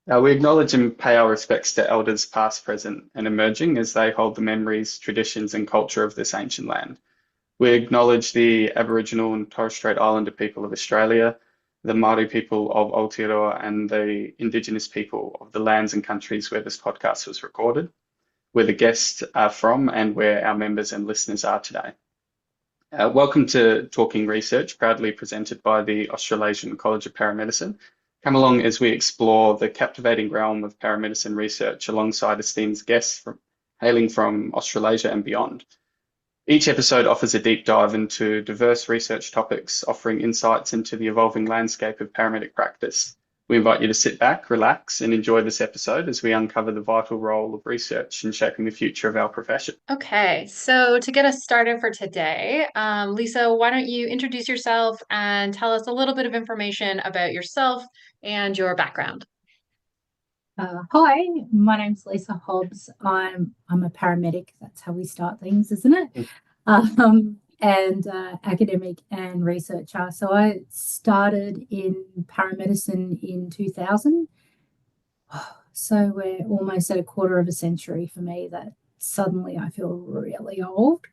We acknowledge and pay our respects to elders past, present, and emerging as they hold the memories, traditions, and culture of this ancient land. We acknowledge the Aboriginal and Torres Strait Islander people of Australia, the Māori people of Aotearoa, and the Indigenous people of the lands and countries where this podcast was recorded, where the guests are from, and where our members and listeners are today. Welcome to Talking Research, proudly presented by the Australasian College of Paramedicine. Come along as we explore the captivating realm of paramedicine research alongside esteemed guests hailing from Australasia and beyond. Each episode offers a deep dive into diverse research topics, offering insights into the evolving landscape of paramedic practice. We invite you to sit back, relax, and enjoy this episode as we uncover the vital role of research in shaping the future of our profession. Okay, so to get us started for today, Lisa, why don't you introduce yourself and tell us a little bit of information about yourself and your background? Hi, my name's Lisa Hobbs. I'm a paramedic. That's how we start things, isn't it? And academic and researcher. So I started in paramedicine in 2000. So we're almost at a quarter of a century for me. That suddenly I feel really old.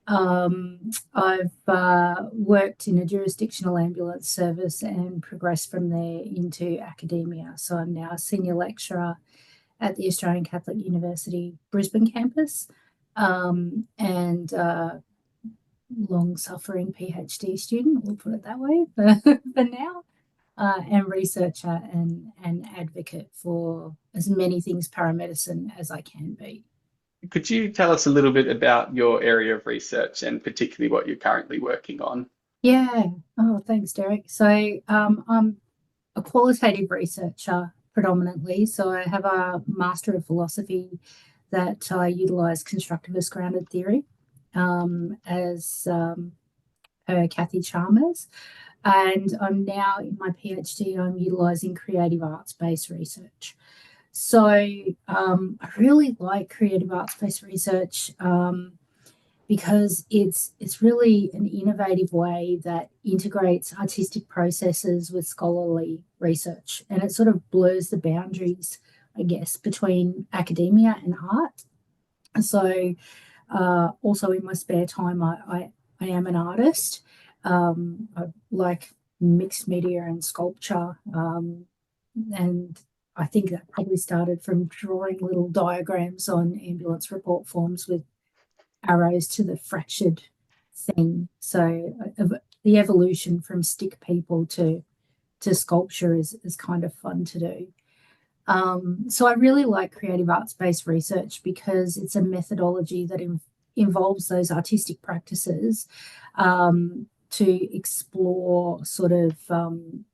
I've worked in a jurisdictional ambulance service and progressed from there into academia. So I'm now a senior lecturer at the Australian Catholic University Brisbane campus, and long-suffering PhD student, we'll put it that way for now, and researcher and advocate for as many things paramedicine as I can be. Could you tell us a little bit about your area of research and particularly what you're currently working on? Yeah. Oh, thanks, Derek. So I'm a qualitative researcher predominantly. So I have a Master of Philosophy that I utilise constructivist grounded theory as per Kathy Chalmers. And I'm now in my PhD, I'm utilising creative arts-based research. So I really like creative arts-based research because it's really an innovative way that integrates artistic processes with scholarly research, and it sort of blurs the boundaries, I guess, between academia and art. So also in my spare time, I am an artist. I like mixed media and sculpture, and I think that probably started from drawing little diagrams on ambulance report forms with arrows to the fractured thing. So the evolution from stick people to sculpture is kind of fun to do. So I really like creative arts-based research because it's a methodology that involves those artistic practices to explore sort of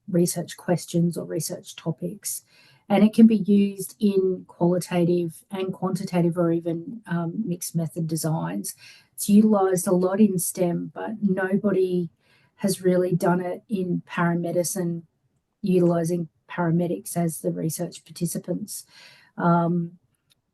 research questions or research topics. And it can be used in qualitative and quantitative or even mixed method designs. It's utilised a lot in STEM, but nobody has really done it in paramedicine, utilising paramedics as the research participants,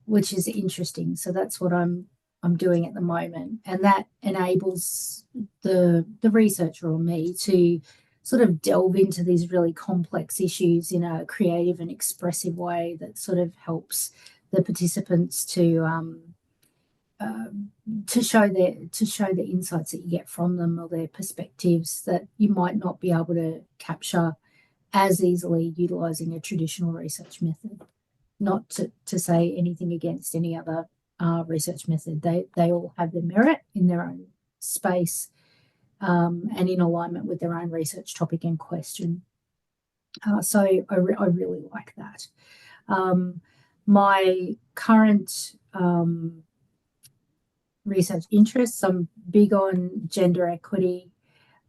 which is interesting. So that's what I'm doing at the moment, and that enables the researcher or me to sort of delve into these really complex issues in a creative and expressive way that sort of helps the participants to show the insights that you get from them or their perspectives that you might not be able to capture as easily utilizing a traditional research method. Not to say anything against any other research method. They all have their merit in their own space, and in alignment with their own research topic and question. So I really like that. My current research interests, I'm big on gender equity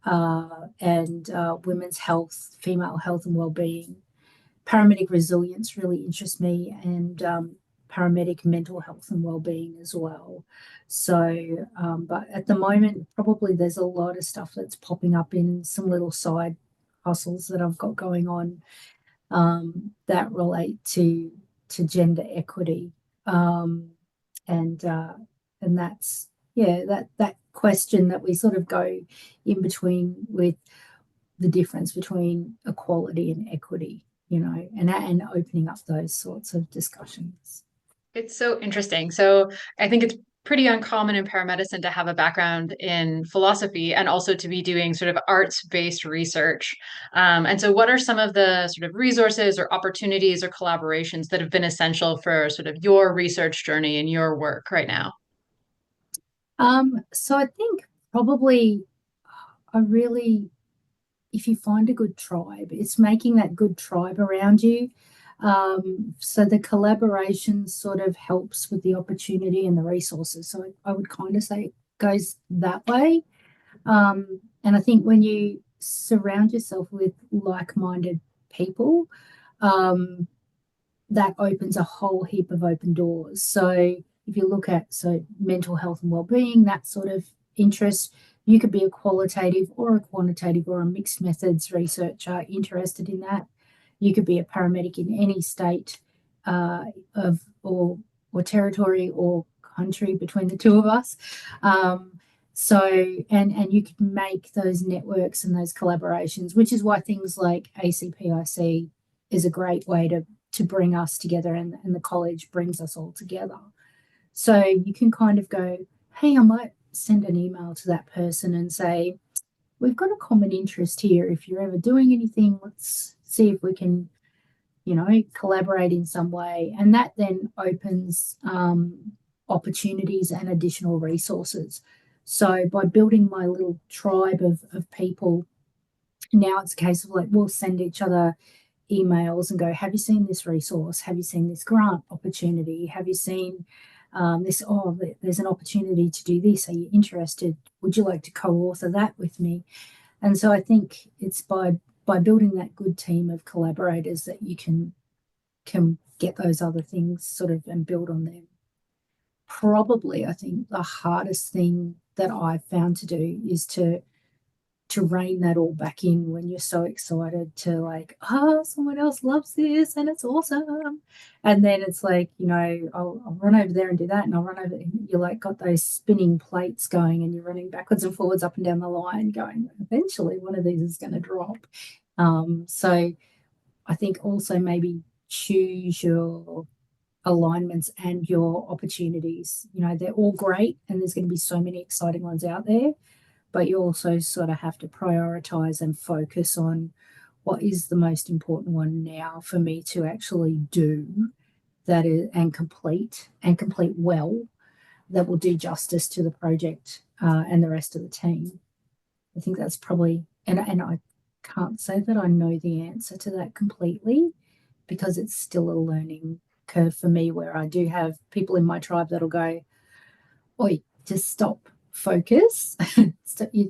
and women's health, female health and well-being. Paramedic resilience really interests me, and paramedic mental health and well-being as well. So, but at the moment, probably there's a lot of stuff that's popping up in some little side hustles that I've got going on that relate to gender equity, and that's that question that we sort of go in between with the difference between equality and equity. and opening up those sorts of discussions. It's so interesting. So I think it's pretty uncommon in paramedicine to have a background in philosophy and also to be doing sort of arts-based research. And so what are some of the sort of resources or opportunities or collaborations that have been essential for sort of your research journey and your work right now? So I think probably if you find a good tribe, it's making that good tribe around you. So the collaboration sort of helps with the opportunity and the resources. So I would kind of say it goes that way. And I think when you surround yourself with like-minded people, that opens a whole heap of open doors. So if you look at mental health and well-being, that sort of interest, you could be a qualitative or a quantitative or a mixed methods researcher interested in that. You could be a paramedic in any state or territory or country between the two of us. And you could make those networks and those collaborations, which is why things like ACPIC is a great way to bring us together, and the college brings us all together. So you can kind of go, hey, I might send an email to that person and say, we've got a common interest here. If you're ever doing anything, let's see if we can, collaborate in some way. And that then opens opportunities and additional resources. So by building my little tribe of people, now it's a case of like, we'll send each other emails and go, have you seen this resource? Have you seen this grant opportunity? Have you seen this? Oh, there's an opportunity to do this. Are you interested? Would you like to co-author that with me? And so I think it's by building that good team of collaborators that you can get those other things sort of and build on them. Probably, I think the hardest thing that I've found to do is to rein that all back in when you're so excited to like, someone else loves this and it's awesome. And then it's like, I'll run over there and do that. And I'll run over there. You're like got those spinning plates going and you're running backwards and forwards up and down the line going, eventually one of these is going to drop. So I think also maybe choose your alignments and your opportunities. They're all great and there's going to be so many exciting ones out there. But you also sort of have to prioritize and focus on what is the most important one now for me to actually do that is, and complete well, that will do justice to the project and the rest of the team. I think that's probably, and I can't say that I know the answer to that completely because it's still a learning curve for me where I do have people in my tribe that'll go, oi, just stop. Focus,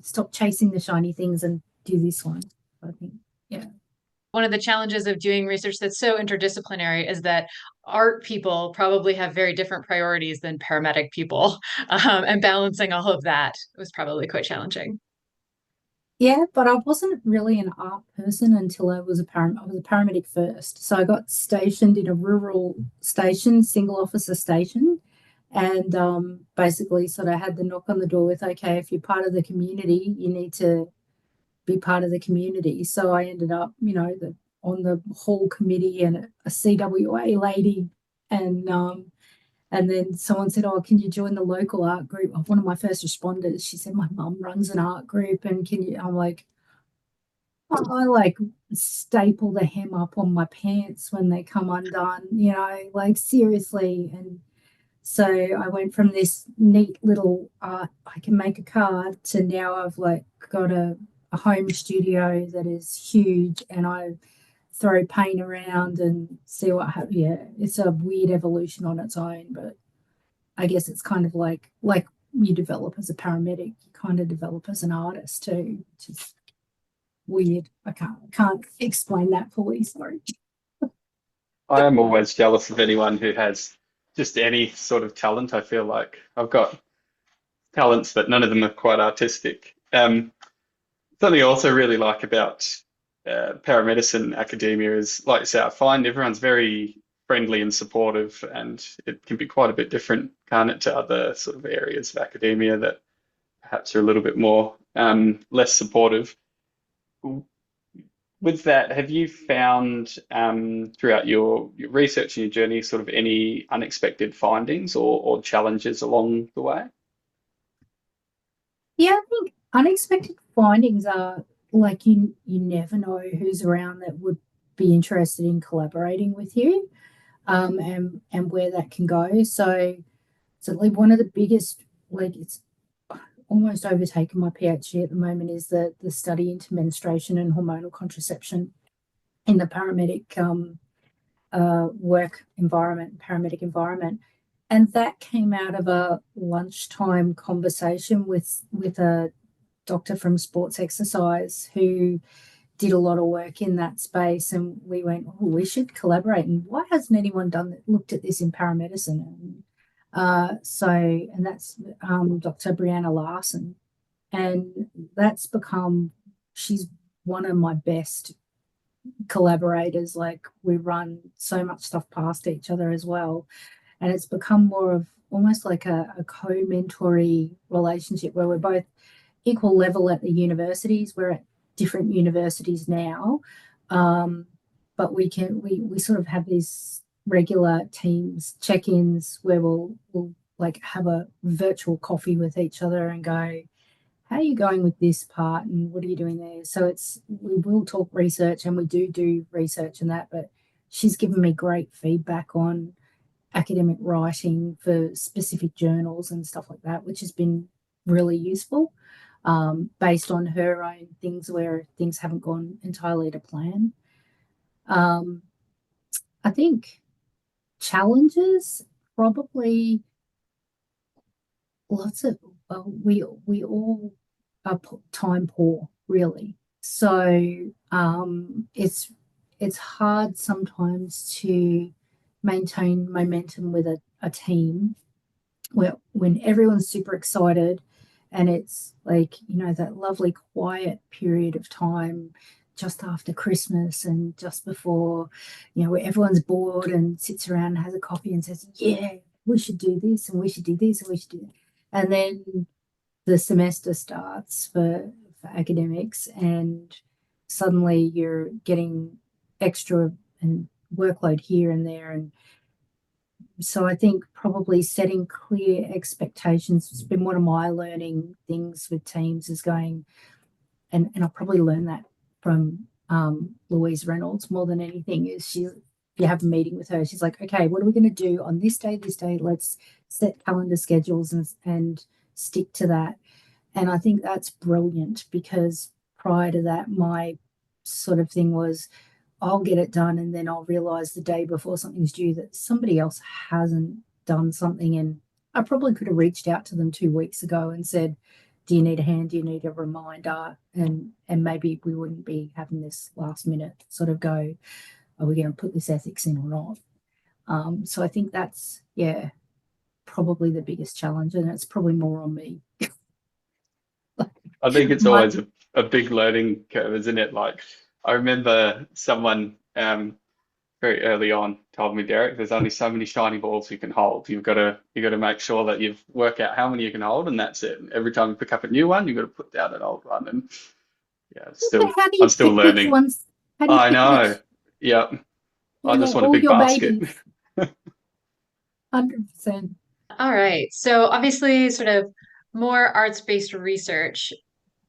stop chasing the shiny things and do this one. I think, yeah. One of the challenges of doing research that's so interdisciplinary is that art people probably have very different priorities than paramedic people, and balancing all of that was probably quite challenging. Yeah, but I wasn't really an art person until I was a paramedic first. So I got stationed in a rural station, single officer station. And basically sort of had the knock on the door with, okay, if you're part of the community, you need to be part of the community. So I ended up, on the hall committee and a CWA lady. And then someone said, oh, can you join the local art group? One of my first responders, she said, my mum runs an art group and I'm like, I like staple the hem up on my pants when they come undone, like seriously. And so I went from this neat little art, I can make a card, to now I've like got a home studio that is huge and I throw paint around and see what happens. Yeah, it's a weird evolution on its own, but I guess it's kind of like you develop as a paramedic, you kind of develop as an artist too, which is weird. I can't explain that fully, sorry. I am always jealous of anyone who has just any sort of talent. I feel like I've got talents, but none of them are quite artistic. Something I also really like about paramedicine academia is, like I say, I find everyone's very friendly and supportive, and it can be quite a bit different, can't it, to other sort of areas of academia that perhaps are a little bit more less supportive. with that, have you found throughout your research and your journey sort of any unexpected findings or challenges along the way? Yeah, I think unexpected findings are like you never know who's around that would be interested in collaborating with you, and where that can go. So like one of the biggest, like it's almost overtaken my PhD at the moment, is the study into menstruation and hormonal contraception in the paramedic work environment, paramedic environment. And that came out of a lunchtime conversation with a doctor from sports exercise who did a lot of work in that space. And we went, oh, we should collaborate. And why hasn't anyone looked at this in paramedicine? And that's Dr. Brianna Larson. And that's become, she's one of my best collaborators. Like we run so much stuff past each other as well. And it's become more of almost like a co-mentory relationship where we're both equal level at the universities. We're at different universities now. But we sort of have these regular teams check-ins where we'll like have a virtual coffee with each other and go, how are you going with this part and what are you doing there? So we will talk research, and we do research and that, but she's given me great feedback on academic writing for specific journals and stuff like that, which has been really useful, based on her own things where things haven't gone entirely to plan. I think challenges, probably lots of, we all are time poor, really. So it's hard sometimes to maintain momentum with a team when everyone's super excited, and it's like, that lovely quiet period of time just after Christmas and just before, where everyone's bored and sits around and has a coffee and says, yeah, we should do this and we should do this and we should do that. And then the semester starts for academics, and suddenly you're getting extra and workload here and there. And so I think probably setting clear expectations has been one of my learning things with teams, is going, and I probably learned that from Louise Reynolds more than anything, is if you have a meeting with her, she's like, okay, what are we going to do on this day, let's set calendar schedules and stick to that. And I think that's brilliant, because prior to that, my sort of thing was, I'll get it done, and then I'll realize the day before something's due that somebody else hasn't done something. And I probably could have reached out to them 2 weeks ago and said, do you need a hand? Do you need a reminder? And maybe we wouldn't be having this last minute sort of go, are we going to put this ethics in or not? So I think that's, yeah, probably the biggest challenge, and it's probably more on me. I think it's My, always a big learning curve, isn't it? Like I remember someone very early on told me, Derek, there's only so many shiny balls you can hold. You got to make sure that you've worked out how many you can hold, and that's it. And every time you pick up a new one, you've got to put down an old one. And yeah, how do I'm you still pick which learning. ones? How do you I pick know. which? Yeah, I They're just want a all big your basket. babies. 100%. All right. So obviously, sort of more arts-based research,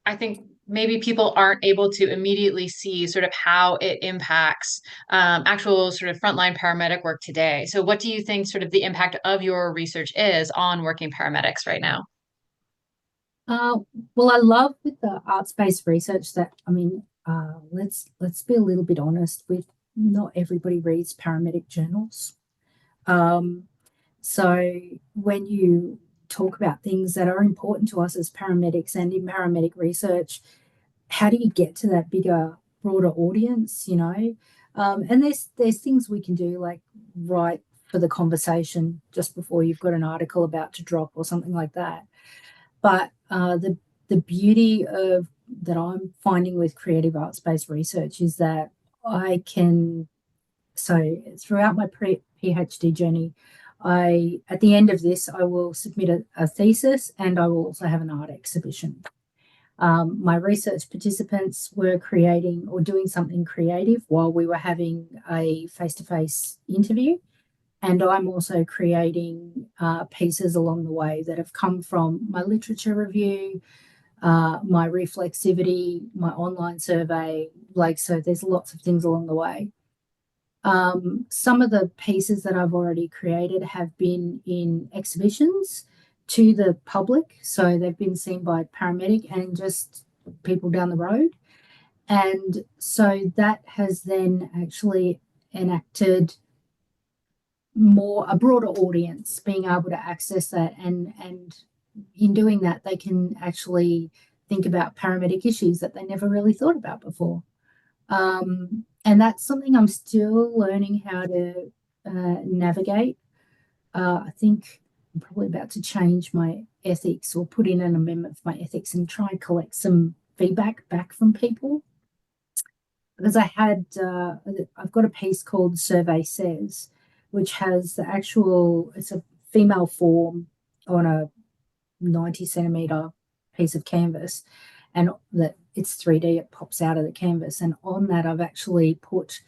I think maybe people aren't able to immediately see sort of how it impacts actual sort of frontline paramedic work today. So what do you think sort of the impact of your research is on working paramedics right now? Uh, well, I love with the arts-based research that, I mean, let's be a little bit honest with, not everybody reads paramedic journals. Um, so when you talk about things that are important to us as paramedics and in paramedic research, how do you get to that bigger, broader audience? And there's things we can do, like write for the conversation just before you've got an article about to drop or something like that. But the beauty of that I'm finding with creative arts-based research is that I can, so throughout my PhD journey, at the end of this, I will submit a thesis, and I will also have an art exhibition. My research participants were creating or doing something creative while we were having a face-to-face interview. And I'm also creating pieces along the way that have come from my literature review, my reflexivity, my online survey. So there's lots of things along the way. Some of the pieces that I've already created have been in exhibitions to the public. So they've been seen by paramedic and just people down the road. And so that has then actually enacted a broader audience being able to access that, and in doing that they can actually think about paramedic issues that they never really thought about before, and that's something I'm still learning how to navigate. I think I'm probably about to change my ethics or put in an amendment for my ethics and try and collect some feedback back from people, because I've got a piece called Survey Says, which has it's a female form on a 90 centimeter piece of canvas, and that it's 3D, it pops out of the canvas. And on that, I've actually put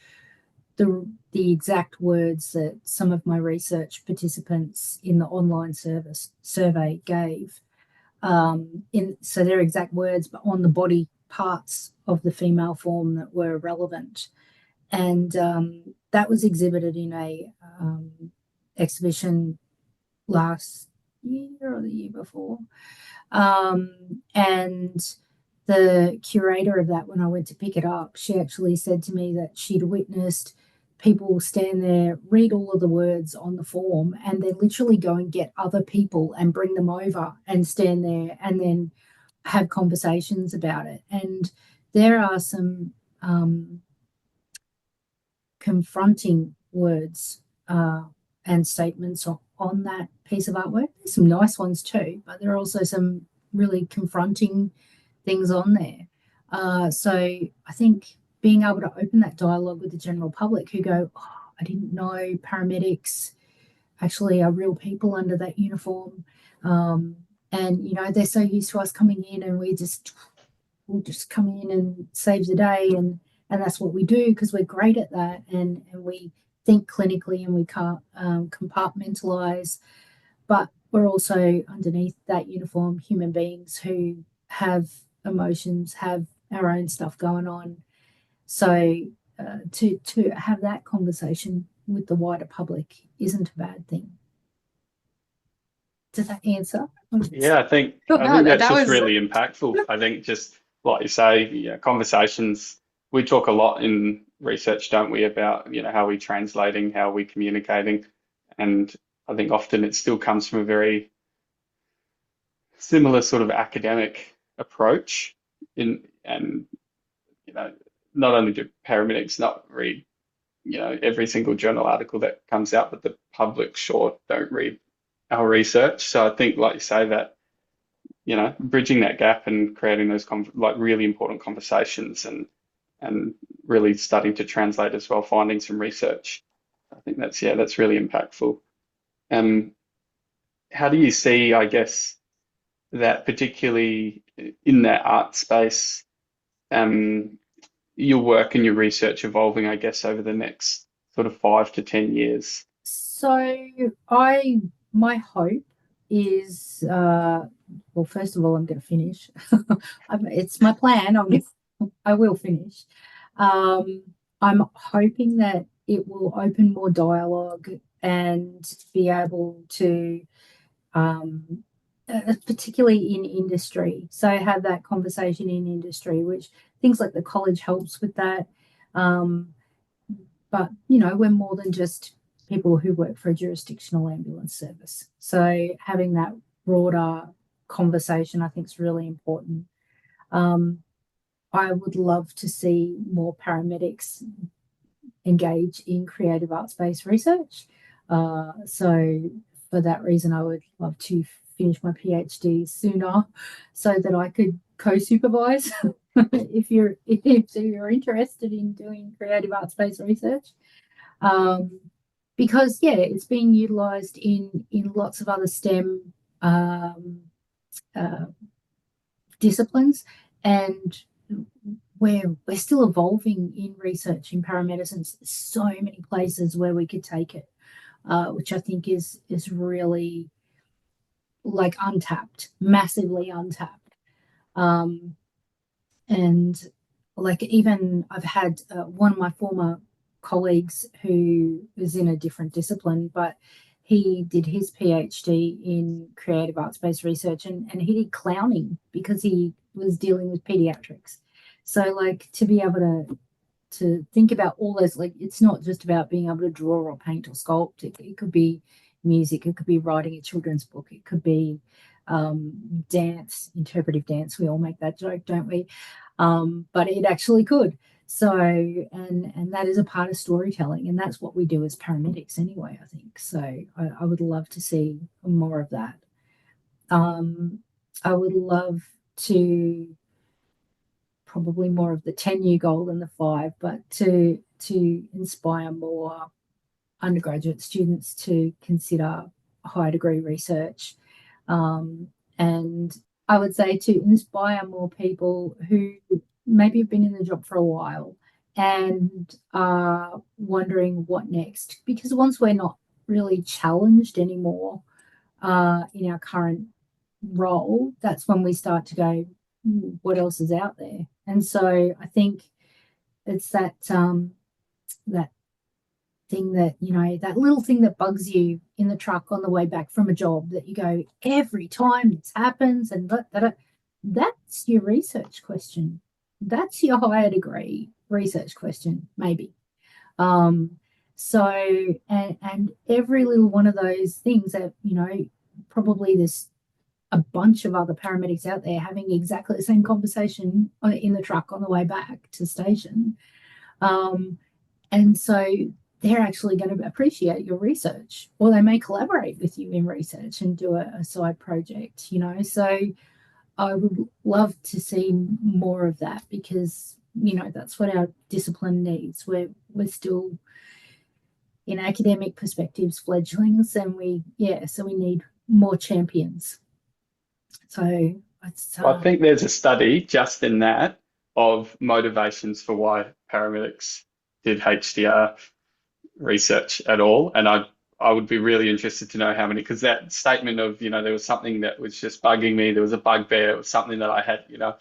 the exact words that some of my research participants in the online survey gave. So they're exact words, but on the body parts of the female form that were relevant. And that was exhibited in a exhibition last year or the year before. And the curator of that, when I went to pick it up, she actually said to me that she'd witnessed people stand there, read all of the words on the form, and then literally go and get other people and bring them over and stand there and then have conversations about it. And there are some confronting words and statements on that piece of artwork. There's some nice ones too, but there are also some really confronting things on there. So I think being able to open that dialogue with the general public who go, oh, I didn't know paramedics actually are real people under that uniform. And, they're so used to us coming in and we'll just come in and save the day. And that's what we do because we're great at that. And we think clinically and we can't compartmentalize. But we're also underneath that uniform human beings who have emotions, have our own stuff going on. So to have that conversation with the wider public isn't a bad thing. Does that answer? Yeah, I think that's just really impactful. I think just like you say, conversations. We talk a lot in research, don't we, about how we're translating, how we're communicating, and I think often it still comes from a very similar sort of academic approach. And not only do paramedics not read every single journal article that comes out, but the public sure don't read our research. So I think, like you say, that bridging that gap and creating those really important conversations and really starting to translate as well findings from research. I think that's really impactful. How do you see, I guess, that particularly in that art space, your work and your research evolving, I guess, over the next sort of 5 to 10 years? So my hope is, well, first of all, I'm going to finish. It's my plan. I will finish. I'm hoping that it will open more dialogue and be able to, particularly in industry, so have that conversation in industry, which things like the college helps with that. But, we're more than just people who work for a jurisdictional ambulance service. So having that broader conversation, I think, is really important. I would love to see more paramedics engage in creative arts-based research. So for that reason, I would love to finish my PhD sooner so that I could co-supervise if you're interested in doing creative arts-based research. Because it's being utilized in lots of other STEM disciplines, and we're still evolving in research in paramedicine. So many places where we could take it, which I think is really like untapped, massively untapped. And like even I've had one of my former colleagues who was in a different discipline, but he did his PhD in creative arts-based research, and he did clowning because he was dealing with pediatrics. So like to be able to think about all those, like it's not just about being able to draw or paint or sculpt. It could be music, it could be writing a children's book, it could be dance, interpretive dance. We all make that joke, don't we? But it actually could. So, and that is a part of storytelling, and that's what we do as paramedics anyway, I think. So I would love to see more of that. I would love to probably more of the 10-year goal than the 5, but to inspire more undergraduate students to consider high degree research. And I would say to inspire more people who maybe have been in the job for a while and are wondering what next. Because once we're not really challenged anymore in our current role, that's when we start to go, what else is out there? And so I think it's that that thing that, you know, that little thing that bugs you in the truck on the way back from a job that you go, every time this happens, and that's your research question. That's your higher degree research question, maybe. So and every little one of those things that, you know, probably there's a bunch of other paramedics out there having exactly the same conversation in the truck on the way back to station. And so they're actually going to appreciate your research, or they may collaborate with you in research and do a side project, you know. So I would love to see more of that, because, you know, that's what our discipline needs. We're still, in academic perspectives, fledglings, and we need more champions. So it's, I think there's a study just in that of motivations for why paramedics did HDR research at all, and I would be really interested to know how many, because that statement of, you know, there was something that was just bugging me, there was a bugbear, it was something that I had, you know,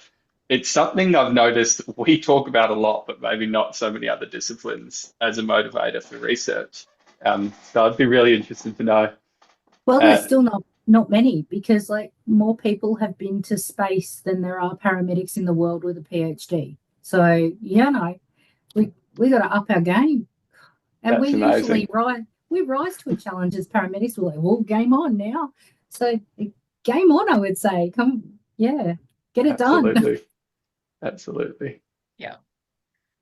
it's something I've noticed we talk about a lot, but maybe not so many other disciplines as a motivator for research. So I'd be really interested to know. well, there's still not many, because like more people have been to space than there are paramedics in the world with a PhD. So, you know, we got to up our game. And That's we amazing. usually rise to a challenge as paramedics. We're like, well, game on now. So game on, I would say. Come, yeah, get it done. Absolutely. Absolutely. Yeah.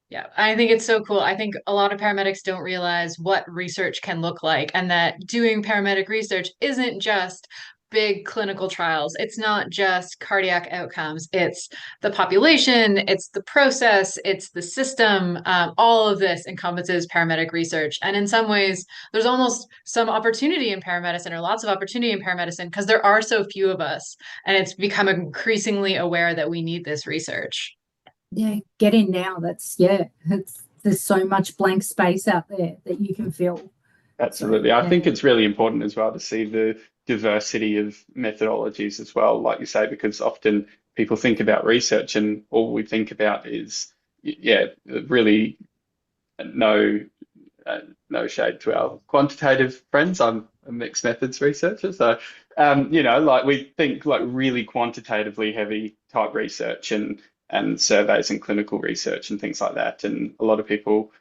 Yeah, I think it's so cool. I think a lot of paramedics don't realize what research can look like, and that doing paramedic research isn't just big clinical trials. It's not just cardiac outcomes. It's the population, it's the process, it's the system. All of this encompasses paramedic research. And in some ways, there's almost some opportunity in paramedicine, or lots of opportunity in paramedicine, because there are so few of us. And it's become increasingly aware that we need this research. Yeah, get in now. There's so much blank space out there that you can fill. Absolutely. So, I think it's really important as well to see the diversity of methodologies as well, like you say, because often people think about research and all we think about is, yeah, really no no shade to our quantitative friends. I'm a mixed methods researcher, so you know, like we think like really quantitatively heavy type research and surveys and clinical research and things like that. And a lot of people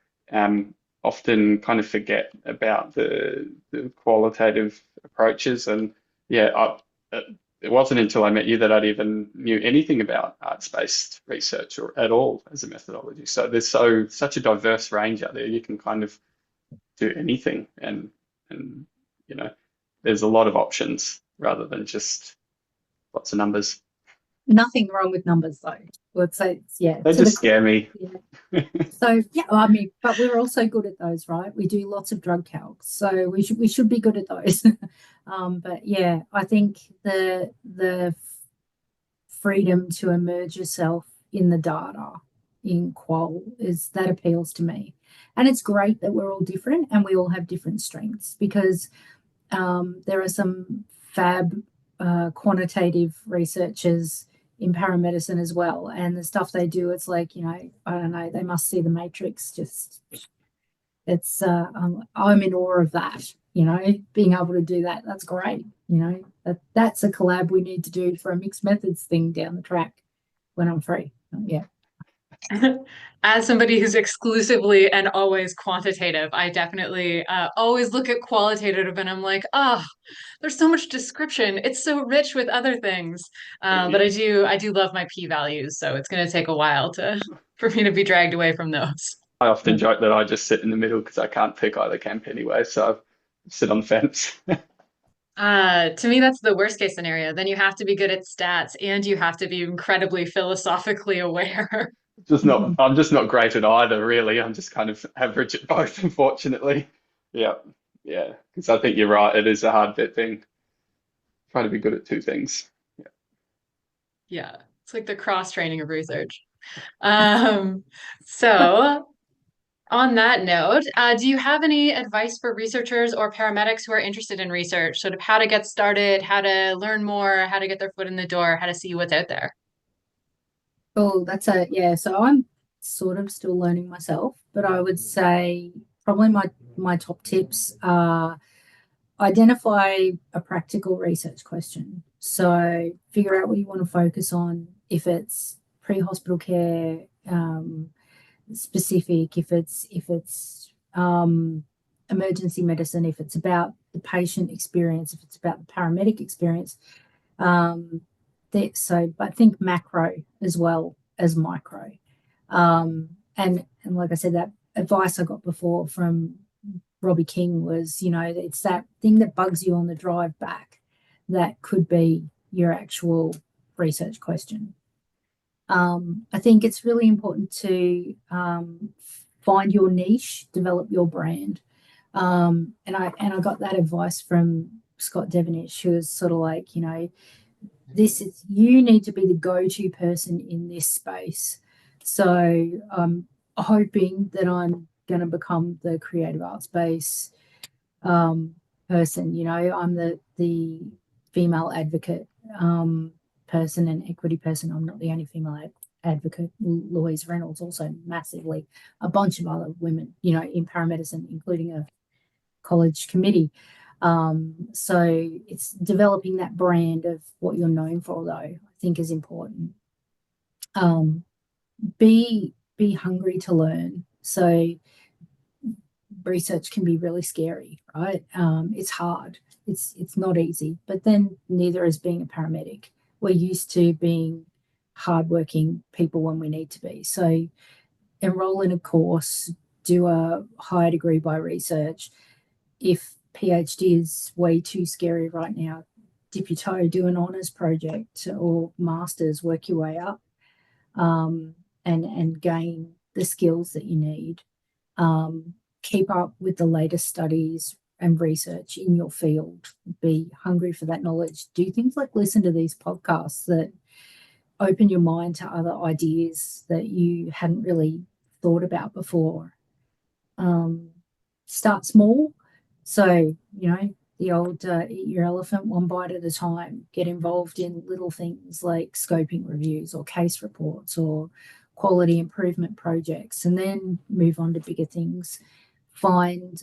often kind of forget about the qualitative approaches. And yeah, it wasn't until I met you that I'd even knew anything about arts-based research or at all as a methodology. So there's such a diverse range out there. You can kind of do anything, and you know, there's a lot of options rather than just lots of numbers. nothing wrong with numbers, though. Let's say, yeah. They just scare me. Yeah. So yeah, I mean, but we're also good at those, right? We do lots of drug calcs, so we should be good at those. But yeah, I think the freedom to immerse yourself in the data in qual is that appeals to me. And it's great that we're all different and we all have different strengths, because there are some fab quantitative researchers in paramedicine as well, and the stuff they do, it's like, I don't know, they must see the matrix. Just it's I'm in awe of that, being able to do that. That's great. That's a collab we need to do for a mixed methods thing down the track when I'm free. Yeah. As somebody who's exclusively and always quantitative, I definitely always look at qualitative and I'm like, there's so much description. It's so rich with other things. But I do love my p-values, so it's going to take a while for me to be dragged away from those. I often joke that I just sit in the middle because I can't pick either camp anyway, so I sit on the fence. To me, that's the worst case scenario. Then you have to be good at stats and you have to be incredibly philosophically aware. I'm just not great at either, really. I'm just kind of average at both, unfortunately. Yeah, yeah. Because I think you're right. It is a hard bit thing. Trying to be good at two things. Yeah. Yeah, it's like the cross training of research. So on that note, do you have any advice for researchers or paramedics who are interested in research, sort of how to get started, how to learn more, how to get their foot in the door, how to see what's out there? Oh, yeah. So I'm sort of still learning myself, but I would say probably my top tips are identify a practical research question. So figure out what you want to focus on. If it's pre-hospital care specific, if it's emergency medicine, if it's about the patient experience, if it's about the paramedic experience. But think macro as well as micro. And like I said, that advice I got before from Robbie King was, it's that thing that bugs you on the drive back that could be your actual research question. I think it's really important to find your niche, develop your brand. And I got that advice from Scott Devonish, who was sort of like, you need to be the go-to person in this space. So I'm hoping that I'm going to become the creative arts space person. I'm the female advocate person and equity person. I'm not the only female advocate. Louise Reynolds also massively, a bunch of other women, in paramedicine, including a college committee. So it's developing that brand of what you're known for, though, I think is important. Be hungry to learn. So research can be really scary, right? It's hard. It's not easy, but then neither is being a paramedic. We're used to being hardworking people when we need to be. So enroll in a course, do a higher degree by research. If PhD is way too scary right now, dip your toe, do an honours project or masters, work your way up, and gain the skills that you need. Keep up with the latest studies and research in your field. Be hungry for that knowledge. Do things like listen to these podcasts that open your mind to other ideas that you hadn't really thought about before. Start small. So, the old eat your elephant one bite at a time. Get involved in little things like scoping reviews or case reports or quality improvement projects, and then move on to bigger things. Find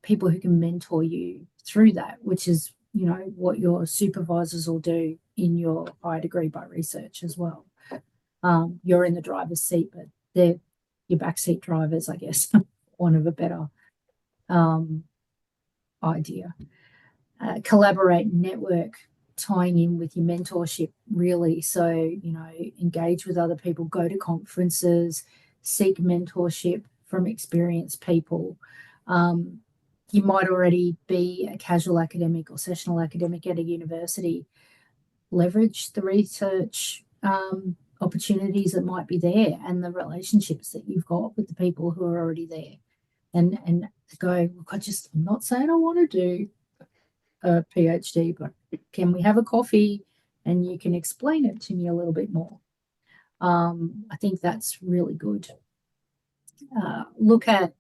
people who can mentor you through that, which is, what your supervisors will do in your higher degree by research as well. You're in the driver's seat, but they're your backseat drivers, I guess, one of a better idea. Collaborate, network, tying in with your mentorship, really. So, engage with other people, go to conferences, seek mentorship from experienced people. You might already be a casual academic or sessional academic at a university. Leverage the research opportunities that might be there and the relationships that you've got with the people who are already there. And go, look, I'm not saying I want to do a PhD, but can we have a coffee and you can explain it to me a little bit more. I think that's really good. Look at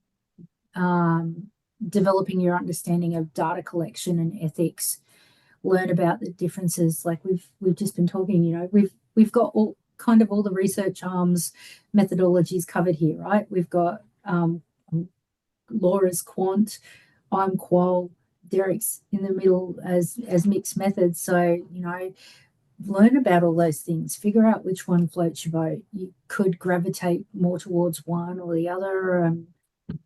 developing your understanding of data collection and ethics. Learn about the differences. Like we've just been talking, you know, we've got all the research arms methodologies covered here, right? We've got Laura's quant, I'm qual, Derek's in the middle as mixed methods. So, you know, learn about all those things, figure out which one floats your boat. You could gravitate more towards one or the other.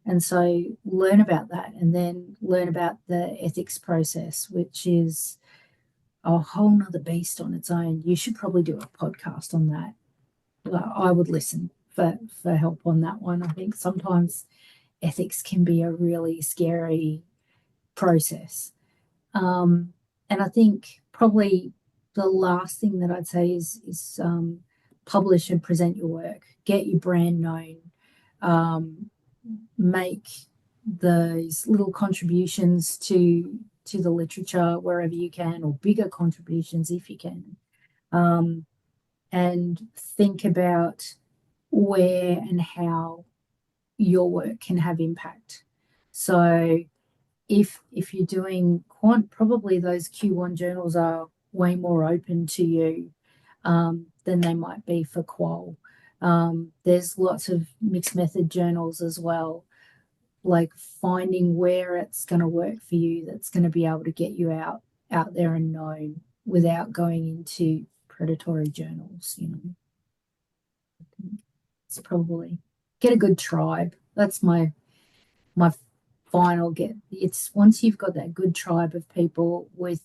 And so learn about that, and then learn about the ethics process, which is a whole nother beast on its own. You should probably do a podcast on that. I would listen for help on that one. I think sometimes ethics can be a really scary process. And I think probably the last thing that I'd say is publish and present your work, get your brand known, make those little contributions to the literature wherever you can, or bigger contributions if you can, and think about where and how your work can have impact. So if you're doing quant, probably those Q1 journals are way more open to you than they might be for qual. There's lots of mixed method journals as well, like finding where it's going to work for you, that's going to be able to get you out there and known without going into predatory journals, you know. It's probably get a good tribe. That's my final get. It's once you've got that good tribe of people with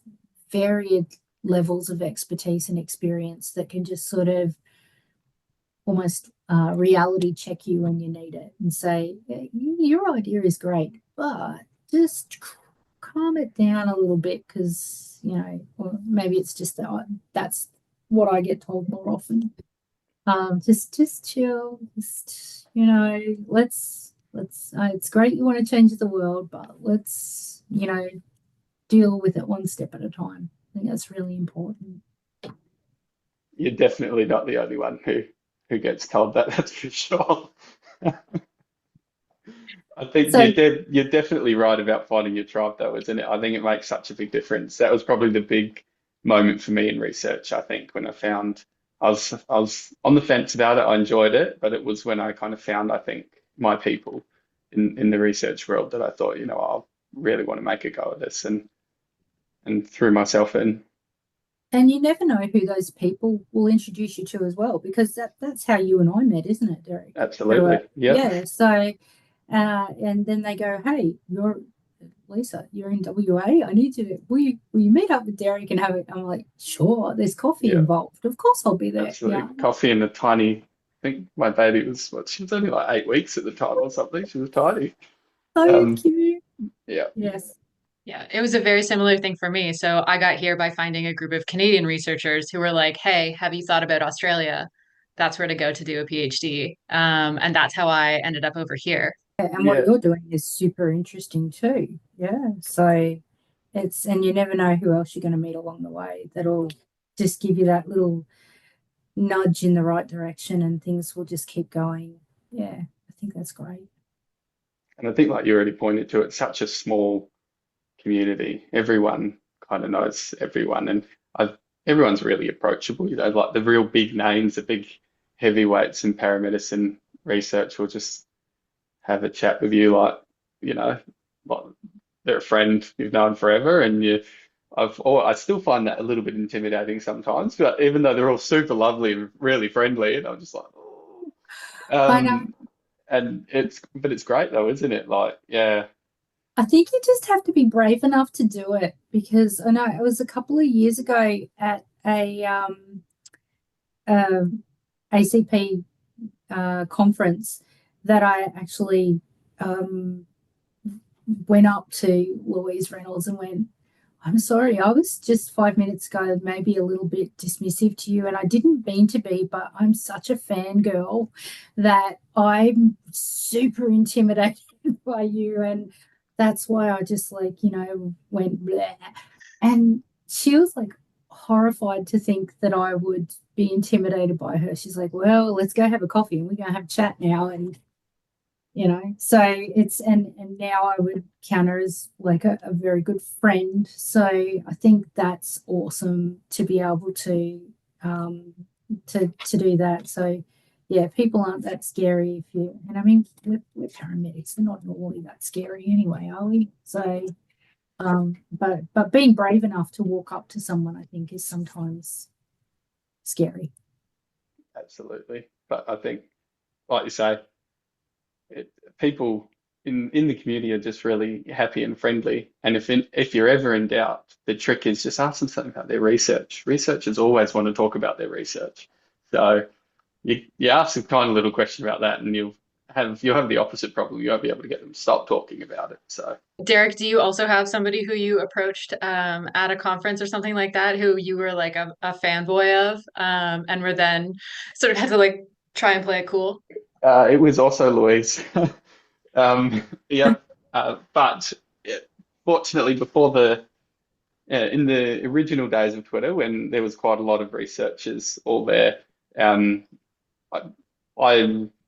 varied levels of expertise and experience that can just sort of almost reality check you when you need it and say, yeah, your idea is great, but just calm it down a little bit, because, you know, or maybe it's just that's what I get told more often. Just chill, just, you know, let's it's great you want to change the world, but let's, you know, deal with it one step at a time. I think that's really important. You're definitely not the only one who gets told that, that's for sure. I think So you're definitely right about finding your tribe though, isn't it? I think it makes such a big difference. That was probably the big moment for me in research, I think, when I found I was on the fence about it. I enjoyed it, but it was when I kind of found, I think, my people in the research world that I thought, you know, I really want to make a go at this, and threw myself in. and you never know who those people will introduce you to as well, because that's how you and I met, isn't it, Derek? Absolutely. Yep. Yeah. So and then they go, hey, you're Lisa, you're in WA. I need you to, will you meet up with Derek and have it? I'm like, sure, there's coffee Yeah. involved. Of course I'll be there. Absolutely. Yeah. Coffee and a tiny, I think my baby was what, she was only like 8 weeks at the time or something. She was tiny. So Um, cute. yeah. Yes. Yeah, it was a very similar thing for me. So I got here by finding a group of Canadian researchers who were like, "Hey, have you thought about Australia? That's where to go to do a PhD." And that's how I ended up over here. And what Yeah. you're doing is super interesting too. Yeah. So it's, and you never know who else you're going to meet along the way that'll just give you that little nudge in the right direction, and things will just keep going. Yeah. I think that's great. And I think like you already pointed to, it's such a small community. Everyone kind of knows everyone, and everyone's really approachable. You know, like the real big names, the big heavyweights in paramedicine research will just have a chat with you, like, you know, like they're a friend you've known forever, and I still find that a little bit intimidating sometimes, but even though they're all super lovely and really friendly, and I'm just like, oh. I know. Um, but it's great though, isn't it? Like, yeah, I think you just have to be brave enough to do it, because I know it was a couple of years ago at a ACP conference that I actually went up to Louise Reynolds and went, I'm sorry, I was just 5 minutes ago maybe a little bit dismissive to you, and I didn't mean to be, but I'm such a fangirl that I'm super intimidated by you, and that's why I just, like, you know, went bleh. And she was like, horrified to think that I would be intimidated by her. She's like, well, let's go have a coffee and we're going to have a chat now. And, so it's, and now I would count her as like a very good friend. So I think that's awesome to be able to do that. So yeah, people aren't that scary and I mean, we're paramedics. We're not normally that scary anyway, are we? So, but being brave enough to walk up to someone, I think, is sometimes scary. Absolutely. But I think, like you say, people in the community are just really happy and friendly. And if you're ever in doubt, the trick is just ask them something about their research. Researchers always want to talk about their research. So you ask a kind of little question about that, and you'll have the opposite problem. You won't be able to get them to stop talking about it. So Derek, do you also have somebody who you approached at a conference or something like that, who you were like a fanboy of, and were then sort of had to like try and play it cool? it was also Louise. Yep. But fortunately, in the original days of Twitter, when there was quite a lot of researchers all there, I'm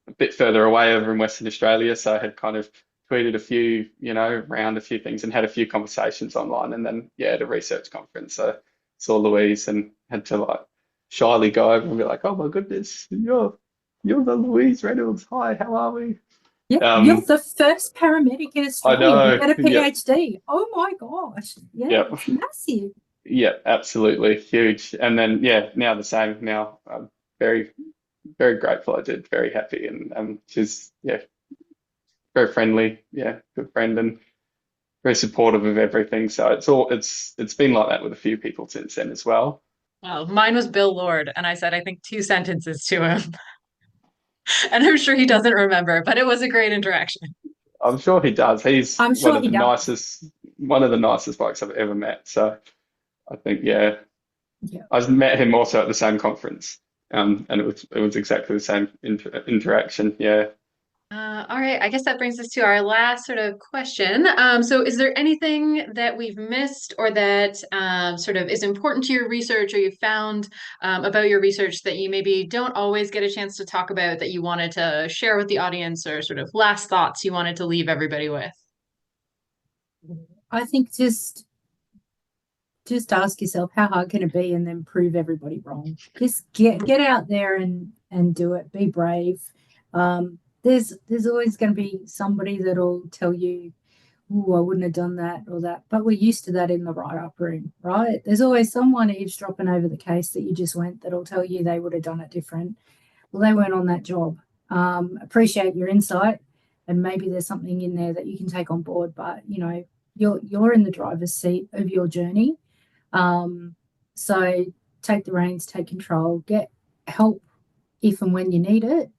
a bit further away over in Western Australia, so I had kind of tweeted a few, around a few things and had a few conversations online. And then, yeah, at a research conference, I saw Louise and had to like shyly go over and be like, "Oh my goodness, you're the Louise Reynolds. Hi, how are we?" Yeah, you're the first paramedic in I Australia to know. get a PhD. Oh my gosh. Yeah, Yep. it's massive. Yeah, absolutely huge. And then, yeah, now the same. Now I'm very, very grateful I did, very happy. And she's, yeah, very friendly, yeah, good friend and very supportive of everything. So it's been like that with a few people since then as well. Well, mine was Bill Lord, and I said I think 2 sentences to him, and I'm sure he doesn't remember, but it was a great interaction. I'm sure he does. He's I'm one sure of he the does. nicest blokes I've ever met. So I think, yeah, Yeah. I met him also at the same conference. And it was exactly the same interaction. Yeah. All right, I guess that brings us to our last sort of question. So is there anything that we've missed or that sort of is important to your research or you found about your research that you maybe don't always get a chance to talk about that you wanted to share with the audience or sort of last thoughts you wanted to leave everybody with? I think just ask yourself how hard can it be and then prove everybody wrong. Just get out there and do it. Be brave. There's always going to be somebody that'll tell you, "Oh, I wouldn't have done that or that," but we're used to that in the write-up room, right? There's always someone eavesdropping over the case that you just went that'll tell you they would have done it different. Well, they weren't on that job. Appreciate your insight, and maybe there's something in there that you can take on board, but you're in the driver's seat of your journey. So take the reins, take control, get help if and when you need it,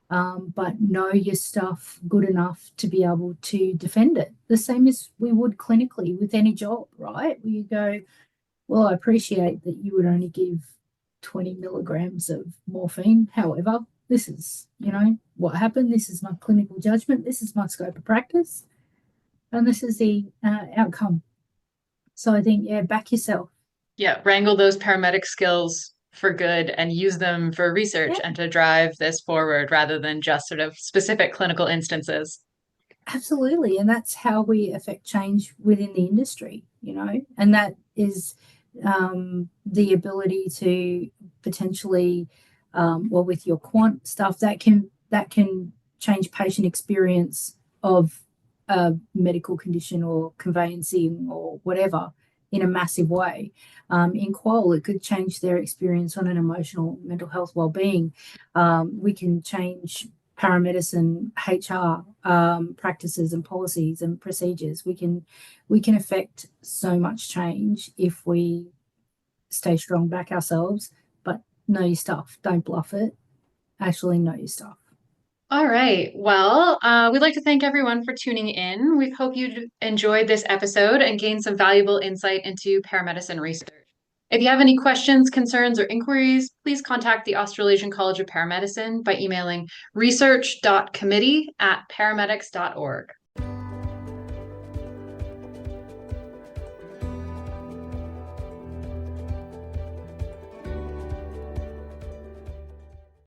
but know your stuff good enough to be able to defend it. The same as we would clinically with any job, right? Where you go, well, I appreciate that you would only give 20 milligrams of morphine. However, this is, what happened. This is my clinical judgment. This is my scope of practice. And this is the outcome. So I think, yeah, back yourself. Yeah, wrangle those paramedic skills for good and use them for research and to drive this forward rather than just sort of specific clinical instances. Absolutely. And that's how we affect change within the industry, and that is the ability to potentially, with your quant stuff, that can change patient experience of a medical condition or conveyancing or whatever in a massive way. In qual, it could change their experience on an emotional mental health well-being. We can change paramedicine HR practices and policies and procedures. We can affect so much change if we stay strong, back ourselves, but know your stuff. Don't bluff it. Actually know your stuff. All right. Well, we'd like to thank everyone for tuning in. We hope you enjoyed this episode and gained some valuable insight into paramedicine research. If you have any questions, concerns, or inquiries, please contact the Australasian College of Paramedicine by emailing research.committee@paramedics.org.